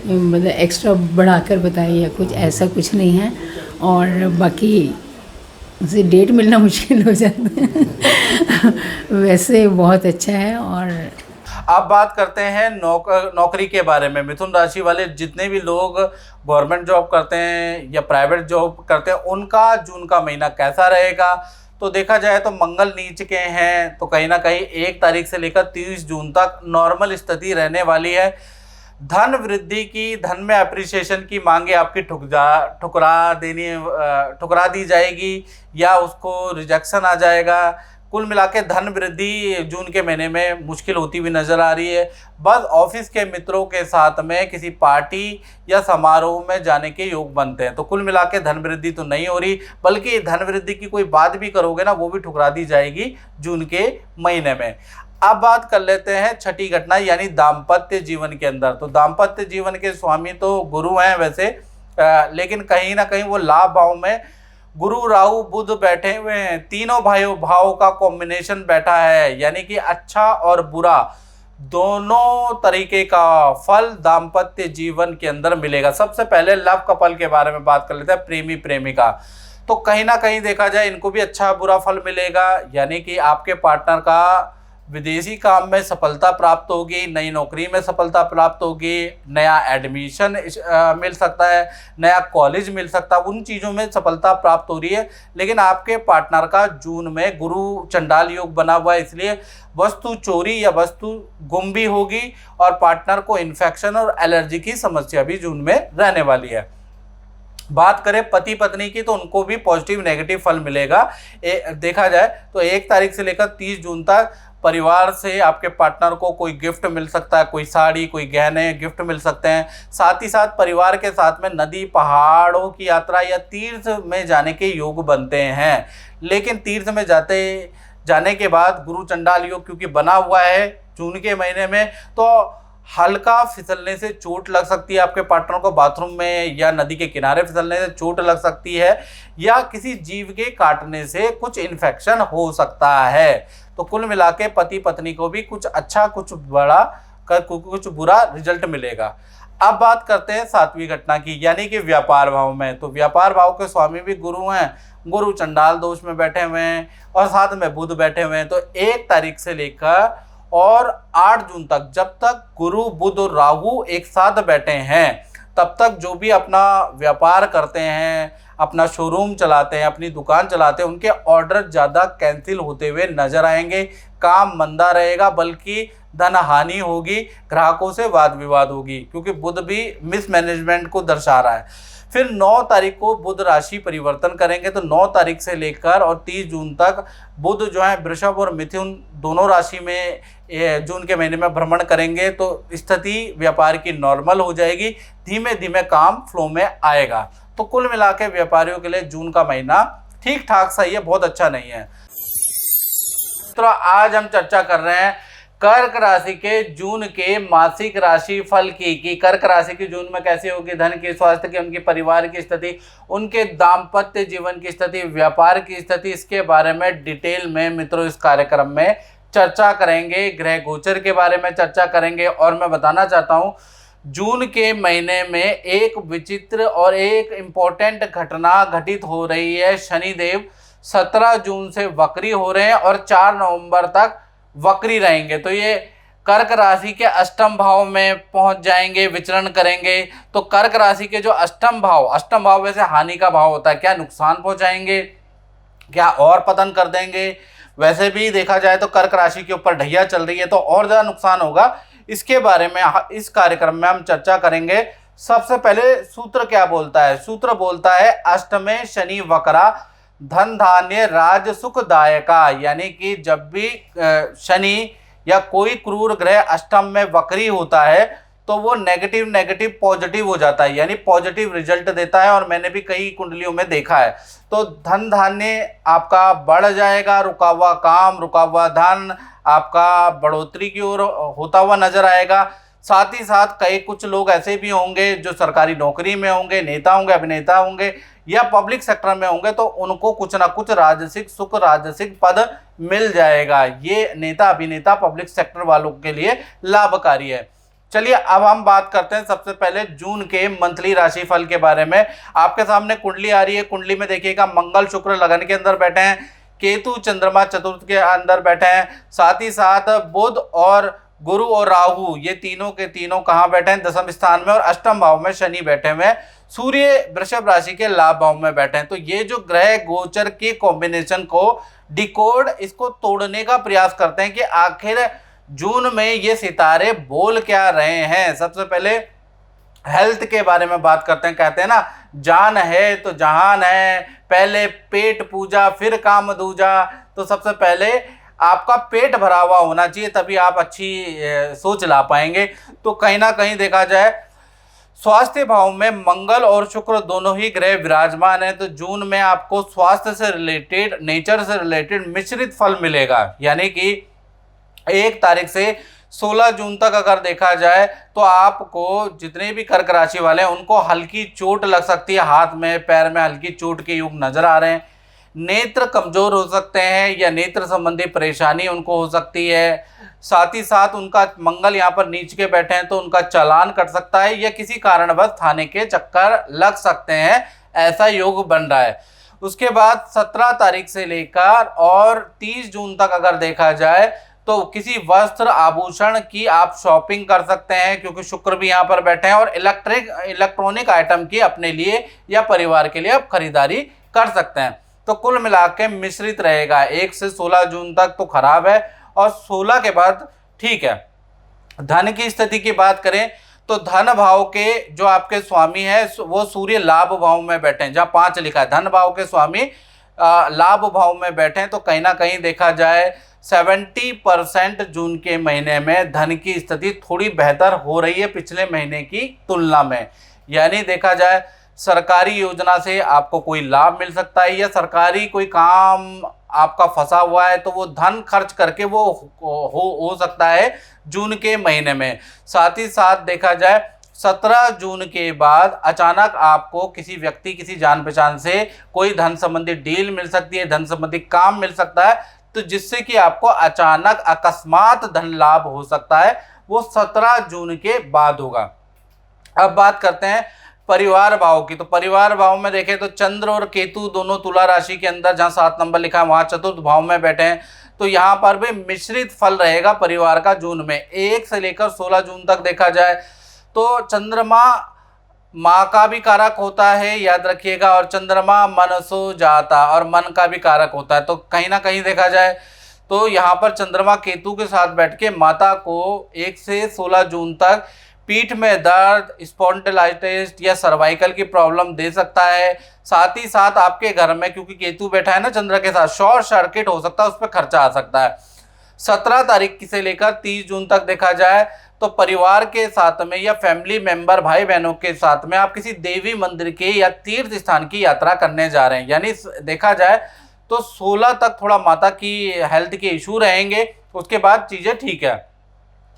मतलब एक्स्ट्रा बढ़ाकर बताए या कुछ, ऐसा कुछ नहीं है। और बाकी उसे डेट मिलना मुश्किल हो जाता है वैसे बहुत अच्छा है। और
अब बात करते हैं नौकरी के बारे में। मिथुन राशि वाले जितने भी लोग गवर्नमेंट जॉब करते हैं या प्राइवेट जॉब करते हैं, उनका जून का महीना कैसा रहेगा? तो देखा जाए तो मंगल नीच के हैं, तो कहीं ना कहीं 1 तारीख से लेकर 30 जून तक नॉर्मल स्थिति रहने वाली है। धन वृद्धि की, धन में अप्रिसिएशन की मांगे आपकी ठुकरा दी जाएगी या उसको रिजेक्शन आ जाएगा। कुल मिला के धन वृद्धि जून के महीने में मुश्किल होती हुई नज़र आ रही है। बस ऑफिस के मित्रों के साथ में किसी पार्टी या समारोह में जाने के योग बनते हैं। तो कुल मिला के धन वृद्धि तो नहीं हो रही, बल्कि धन वृद्धि की कोई बात भी करोगे ना वो भी ठुकरा दी जाएगी जून के महीने में। अब बात कर लेते हैं छठी घटना यानी दाम्पत्य जीवन के अंदर। तो दाम्पत्य जीवन के स्वामी तो गुरु हैं वैसे, लेकिन कहीं ना कहीं वो लाभ भाव में गुरु राहु बुध बैठे हुए हैं। तीनों भाव का कॉम्बिनेशन बैठा है, यानी कि अच्छा और बुरा दोनों तरीके का फल दाम्पत्य जीवन के अंदर मिलेगा। सबसे पहले लव कपल के बारे में बात कर लेते हैं, प्रेमी प्रेमिका। तो कहीं ना कहीं देखा जाए इनको भी अच्छा बुरा फल मिलेगा, यानी कि आपके पार्टनर का विदेशी काम में सफलता प्राप्त होगी, नई नौकरी में सफलता प्राप्त होगी, नया एडमिशन मिल सकता है, नया कॉलेज मिल सकता है, उन चीज़ों में सफलता प्राप्त हो रही है। लेकिन आपके पार्टनर का जून में गुरु चंडाल योग बना हुआ है, इसलिए वस्तु चोरी या वस्तु गुम भी होगी और पार्टनर को इन्फेक्शन और एलर्जी की समस्या भी जून में रहने वाली है। बात करें पति पत्नी की तो उनको भी पॉजिटिव नेगेटिव फल मिलेगा। देखा जाए तो 1 तारीख से लेकर 30 जून तक परिवार से आपके पार्टनर को कोई गिफ्ट मिल सकता है, कोई साड़ी, कोई गहने गिफ्ट मिल सकते हैं। साथ ही साथ परिवार के साथ में नदी पहाड़ों की यात्रा या तीर्थ में जाने के योग बनते हैं। लेकिन तीर्थ में जाने के बाद गुरु चंडाल योग क्योंकि बना हुआ है जून के महीने में, तो हल्का फिसलने से चोट लग सकती है आपके पार्टनर को, बाथरूम में या नदी के किनारे फिसलने से चोट लग सकती है, या किसी जीव के काटने से कुछ इन्फेक्शन हो सकता है। तो कुल मिला के पति पत्नी को भी कुछ अच्छा कुछ बड़ा कुछ बुरा रिजल्ट मिलेगा। अब बात करते हैं 7वीं घटना की, यानी कि व्यापार भाव में। तो व्यापार भाव के स्वामी भी गुरु हैं, गुरु चंडाल दोष में बैठे हुए हैं और साथ में बुध बैठे हुए हैं। तो 1 तारीख से लेकर और 8 जून तक, जब तक गुरु बुध और राहु एक साथ बैठे हैं, तब तक जो भी अपना व्यापार करते हैं, अपना शोरूम चलाते हैं, अपनी दुकान चलाते हैं, उनके ऑर्डर ज़्यादा कैंसिल होते हुए नजर आएंगे। काम मंदा रहेगा, बल्कि धन हानि होगी, ग्राहकों से वाद विवाद होगी, क्योंकि बुध भी मिसमैनेजमेंट को दर्शा रहा है। फिर 9 तारीख को बुध राशि परिवर्तन करेंगे, तो 9 तारीख से लेकर और 30 जून तक बुध जो है वृषभ और मिथुन दोनों राशि में जून के महीने में भ्रमण करेंगे। तो स्थिति व्यापार की नॉर्मल हो जाएगी, धीमे धीमे काम फ्लो में आएगा। तो कुल मिला के व्यापारियों के लिए जून का महीना ठीक ठाक सही है, बहुत अच्छा नहीं है। तो आज हम चर्चा कर रहे हैं कर्क राशि के जून के मासिक राशि फल की, कि कर्क राशि की जून में कैसी होगी, धन की, स्वास्थ्य की, उनके परिवार की स्थिति, उनके दाम्पत्य जीवन की स्थिति, व्यापार की स्थिति, इसके बारे में डिटेल में मित्रों इस कार्यक्रम में चर्चा करेंगे। ग्रह गोचर के बारे में चर्चा करेंगे। और मैं बताना चाहता हूँ, जून के महीने में एक विचित्र और एक इम्पोर्टेंट घटना घटित हो रही है। शनिदेव 17 जून से वक्री हो रहे हैं और 4 नवंबर तक वक्री रहेंगे। तो ये कर्क राशि के अष्टम भाव में पहुंच जाएंगे, विचरण करेंगे। तो कर्क राशि के जो अष्टम भाव वैसे हानि का भाव होता है, क्या नुकसान पहुंचाएंगे, क्या और पतन कर देंगे। वैसे भी देखा जाए तो कर्क राशि के ऊपर ढैया चल रही है, तो और ज़्यादा नुकसान होगा। इसके बारे में इस कार्यक्रम में हम चर्चा करेंगे। सबसे पहले सूत्र क्या बोलता है? सूत्र बोलता है अष्टमे शनि वक्रा धन धान्य राज सुखदायका, यानी कि जब भी शनि या कोई क्रूर ग्रह अष्टम में वक्री होता है तो वो नेगेटिव पॉजिटिव हो जाता है, यानी पॉजिटिव रिजल्ट देता है। और मैंने भी कई कुंडलियों में देखा है। तो धन धान्य आपका बढ़ जाएगा, रुका हुआ काम, रुका हुआ धन आपका बढ़ोतरी की ओर होता हुआ नजर आएगा। साथ ही साथ कई कुछ लोग ऐसे भी होंगे जो सरकारी नौकरी में होंगे, नेता होंगे, अभिनेता होंगे या पब्लिक सेक्टर में होंगे, तो उनको कुछ ना कुछ राजसिक सुख, राजसिक पद मिल जाएगा। ये नेता, अभिनेता, पब्लिक सेक्टर वालों के लिए लाभकारी है। चलिए अब हम बात करते हैं सबसे पहले जून के मंथली राशिफल के बारे में। आपके सामने कुंडली आ रही है। कुंडली में देखिएगा मंगल शुक्र लगन के अंदर बैठे हैं, केतु चंद्रमा चतुर्थ के अंदर बैठे हैं, साथ ही साथ बुध और गुरु और राहु ये तीनों के तीनों कहाँ बैठे हैं? दसम स्थान में। और अष्टम भाव में शनि बैठे हुए हैं। सूर्य वृषभ राशि के लाभ भाव में बैठे हैं। तो ये जो ग्रह गोचर के कॉम्बिनेशन को डिकोड, इसको तोड़ने का प्रयास करते हैं कि आखिर जून में ये सितारे बोल क्या रहे हैं। सबसे पहले हेल्थ के बारे में बात करते हैं। कहते हैं ना, जान है तो जहान है, पहले पेट पूजा फिर काम दूजा। तो सबसे पहले आपका पेट भरा हुआ होना चाहिए, तभी आप अच्छी सोच ला पाएंगे। तो कहीं ना कहीं देखा जाए स्वास्थ्य भाव में मंगल और शुक्र दोनों ही ग्रह विराजमान है। तो जून में आपको स्वास्थ्य से रिलेटेड, नेचर से रिलेटेड मिश्रित फल मिलेगा। यानी कि 1 तारीख से 16 जून तक अगर देखा जाए तो आपको जितने भी कर्क राशि वाले हैं उनको हल्की चोट लग सकती है, हाथ में पैर में हल्की चोट के योग नजर आ रहे हैं। नेत्र कमजोर हो सकते हैं या नेत्र संबंधी परेशानी उनको हो सकती है। साथ ही साथ उनका मंगल यहाँ पर नीच के बैठे हैं तो उनका चालान कट सकता है या किसी कारणवश थाने के चक्कर लग सकते हैं, ऐसा योग बन रहा है। उसके बाद 17 तारीख से लेकर और 30 जून तक अगर देखा जाए तो किसी वस्त्र आभूषण की आप शॉपिंग कर सकते हैं, क्योंकि शुक्र भी यहाँ पर बैठे हैं। और इलेक्ट्रॉनिक आइटम की अपने लिए या परिवार के लिए आप खरीदारी कर सकते हैं। तो कुल मिला के मिश्रित रहेगा। 1 से 16 जून तक तो खराब है और 16 के बाद ठीक है। धन की स्थिति की बात करें तो धन भाव के जो आपके स्वामी है वो सूर्य लाभ भाव में बैठे हैं, जहाँ 5 लिखा है। धन भाव के स्वामी लाभ भाव में बैठे हैं। तो कहीं ना कहीं देखा जाए 70% जून के महीने में धन की स्थिति थोड़ी बेहतर हो रही है पिछले महीने की तुलना में। यानी देखा जाए सरकारी योजना से आपको कोई लाभ मिल सकता है या सरकारी कोई काम आपका फंसा हुआ है तो वो धन खर्च करके वो हो सकता है जून के महीने में। साथ ही साथ देखा जाए 17 जून के बाद अचानक आपको किसी व्यक्ति, किसी जान पहचान से कोई धन संबंधी डील मिल सकती है, धन संबंधी काम मिल सकता है, तो जिससे कि आपको अचानक अकस्मात धन लाभ हो सकता है। वो 17 जून के बाद होगा। अब बात करते हैं परिवार भाव की। तो परिवार भाव में देखें तो चंद्र और केतु दोनों तुला राशि के अंदर, जहां 7 नंबर लिखा है वहां चतुर्थ भाव में बैठे हैं। तो यहाँ पर भी मिश्रित फल रहेगा परिवार का जून में। 1 से लेकर 16 जून तक देखा जाए तो चंद्रमा माँ का भी कारक होता है, याद रखिएगा, और चंद्रमा मनसो जाता, और मन का भी कारक होता है। तो कहीं ना कहीं देखा जाए तो यहाँ पर चंद्रमा केतु के साथ बैठ के माता को 1 से 16 जून तक पीठ में दर्द, स्पॉन्डिलाइटिस या सर्वाइकल की प्रॉब्लम दे सकता है। साथ ही साथ आपके घर में, क्योंकि केतु बैठा है ना चंद्र के साथ, शॉर्ट सर्किट हो सकता है, उस पर खर्चा आ सकता है। 17 तारीख से लेकर 30 जून तक देखा जाए तो परिवार के साथ में या फैमिली मेंबर, भाई बहनों के साथ में आप किसी देवी मंदिर के या तीर्थ स्थान की यात्रा करने जा रहे हैं। यानी देखा जाए तो 16 तक थोड़ा माता की हेल्थ के इशू रहेंगे, उसके बाद चीज़ें ठीक है।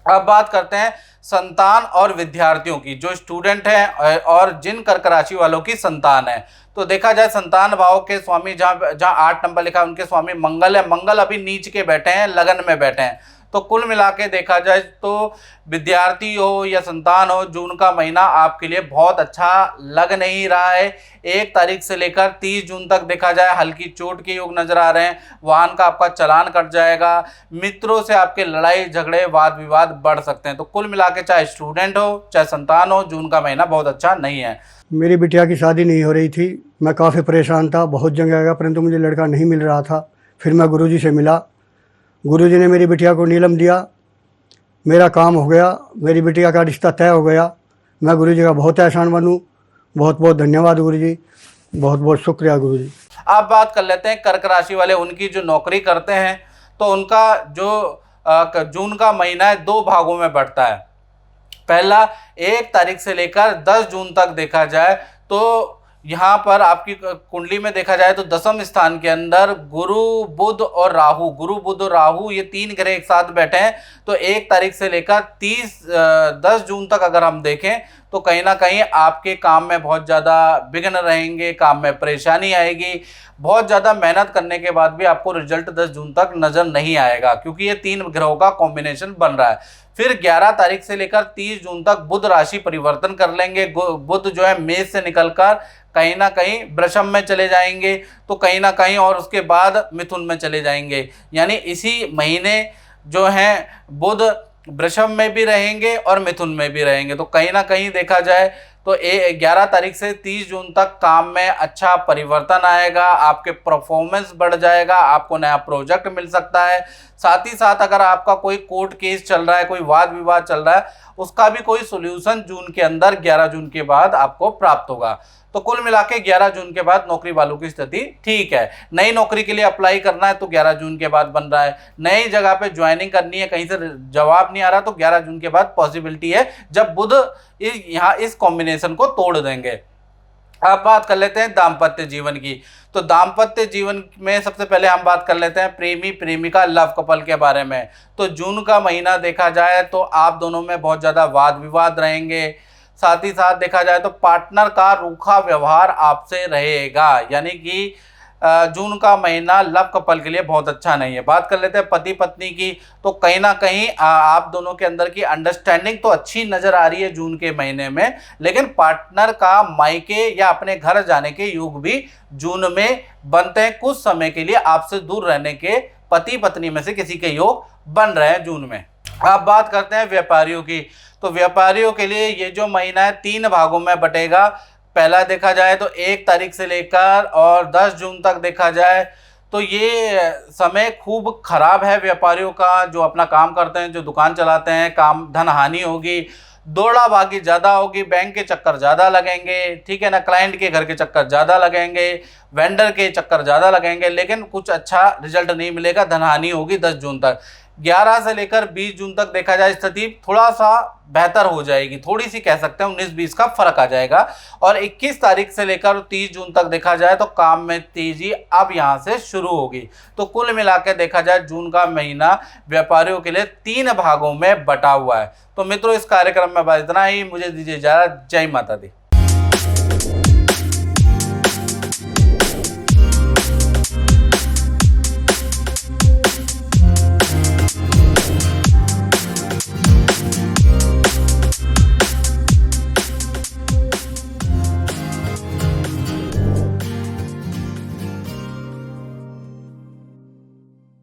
अब बात करते हैं संतान और विद्यार्थियों की, जो स्टूडेंट हैं और जिन कर्क राशि वालों की संतान है। तो देखा जाए संतान भाव के स्वामी जहाँ 8 नंबर लिखा है उनके स्वामी मंगल है। मंगल अभी नीच के बैठे हैं, लगन में बैठे हैं। तो कुल मिला के देखा जाए तो विद्यार्थी हो या संतान हो, जून का महीना आपके लिए बहुत अच्छा लग नहीं रहा है। 1 तारीख से लेकर 30 जून तक देखा जाए हल्की चोट के योग नजर आ रहे हैं। वाहन का आपका चालान कट जाएगा। मित्रों से आपके लड़ाई झगड़े वाद विवाद बढ़ सकते हैं। तो कुल मिला के चाहे स्टूडेंट हो चाहे संतान हो, जून का महीना बहुत अच्छा नहीं है।
मेरी बिटिया की शादी नहीं हो रही थी, मैं काफ़ी परेशान था, बहुत जगह गया परंतु मुझे लड़का नहीं मिल रहा था। फिर मैं गुरुजी से मिला, गुरुजी ने मेरी बिटिया को नीलम दिया, मेरा काम हो गया, मेरी बिटिया का रिश्ता तय हो गया। मैं गुरुजी का बहुत एहसान बनूँ। बहुत बहुत धन्यवाद गुरुजी, बहुत बहुत शुक्रिया गुरुजी।
अब बात कर लेते हैं कर्क राशि वाले, उनकी जो नौकरी करते हैं तो उनका जो जून का महीना है 2 भागों में बढ़ता है। पहला 1 तारीख से लेकर 10 जून तक देखा जाए तो यहाँ पर आपकी कुंडली में देखा जाए तो 10वें स्थान के अंदर गुरु बुध और राहु ये 3 ग्रह एक साथ बैठे हैं। तो 1 तारीख से लेकर 10 जून तक अगर हम देखें तो कहीं ना कहीं आपके काम में बहुत ज़्यादा विघ्न रहेंगे, काम में परेशानी आएगी। बहुत ज़्यादा मेहनत करने के बाद भी आपको रिजल्ट 10 जून तक नज़र नहीं आएगा, क्योंकि ये 3 ग्रहों का कॉम्बिनेशन बन रहा है। फिर 11 तारीख से लेकर 30 जून तक बुध राशि परिवर्तन कर लेंगे। बुध जो है मेष से निकलकर कहीं ना कहीं वृषभ में चले जाएंगे, तो कहीं ना कहीं और उसके बाद मिथुन में चले जाएंगे। यानी इसी महीने जो हैं बुध वृषभ में भी रहेंगे और मिथुन में भी रहेंगे। तो कहीं ना कहीं देखा जाए तो 11 तारीख से 30 जून तक काम में अच्छा परिवर्तन आएगा, आपके परफॉर्मेंस बढ़ जाएगा, आपको नया प्रोजेक्ट मिल सकता है। साथ ही साथ अगर आपका कोई कोर्ट केस चल रहा है, कोई वाद विवाद चल रहा है, उसका भी कोई सोल्यूशन जून के अंदर 11 जून के बाद आपको प्राप्त होगा। तो कुल मिला के 11 जून के बाद नौकरी वालों की स्थिति ठीक है। नई नौकरी के लिए अप्लाई करना है तो 11 जून के बाद बन रहा है। नई जगह पे ज्वाइनिंग करनी है, कहीं से जवाब नहीं आ रहा, तो 11 जून के बाद पॉसिबिलिटी है जब बुध यहाँ इस कॉम्बिनेशन को तोड़ देंगे। अब बात कर लेते हैं दाम्पत्य जीवन की। तो दाम्पत्य जीवन में सबसे पहले हम बात कर लेते हैं प्रेमी प्रेमिका लव कपल के बारे में। तो जून का महीना देखा जाए तो आप दोनों में बहुत ज़्यादा वाद विवाद रहेंगे। साथ ही साथ देखा जाए तो पार्टनर का रूखा व्यवहार आपसे रहेगा। यानी कि जून का महीना लव कपल के लिए बहुत अच्छा नहीं है। बात कर लेते हैं पति पत्नी की। तो कहीं ना कहीं आप दोनों के अंदर की अंडरस्टैंडिंग तो अच्छी नज़र आ रही है जून के महीने में, लेकिन पार्टनर का मायके या अपने घर जाने के योग भी जून में बनते हैं। कुछ समय के लिए आपसे दूर रहने के पति पत्नी में से किसी के योग बन रहे हैं जून में। अब बात करते हैं व्यापारियों की। तो व्यापारियों के लिए ये जो महीना है 3 भागों में बटेगा। पहला देखा जाए तो 1 तारीख से लेकर और 10 जून तक देखा जाए तो ये समय खूब खराब है व्यापारियों का। जो अपना काम करते हैं, जो दुकान चलाते हैं, काम धन हानि होगी, दौड़ा भागी ज़्यादा होगी, बैंक के चक्कर ज़्यादा लगेंगे, ठीक है ना, क्लाइंट के घर के चक्कर ज़्यादा लगेंगे, वेंडर के चक्कर ज़्यादा लगेंगे, लेकिन कुछ अच्छा रिजल्ट नहीं मिलेगा, धन हानि होगी 10 जून तक। 11 से लेकर 20 जून तक देखा जाए स्थिति थोड़ा सा बेहतर हो जाएगी, थोड़ी सी कह सकते हैं 19-20 का फर्क आ जाएगा। और 21 तारीख से लेकर 30 जून तक देखा जाए तो काम में तेजी अब यहाँ से शुरू होगी। तो कुल मिला के देखा जाए जून का महीना व्यापारियों के लिए 3 भागों में बटा हुआ है। तो मित्रों, इस कार्यक्रम में बस इतना ही। मुझे दीजिए इजाज़त। जय माता दी।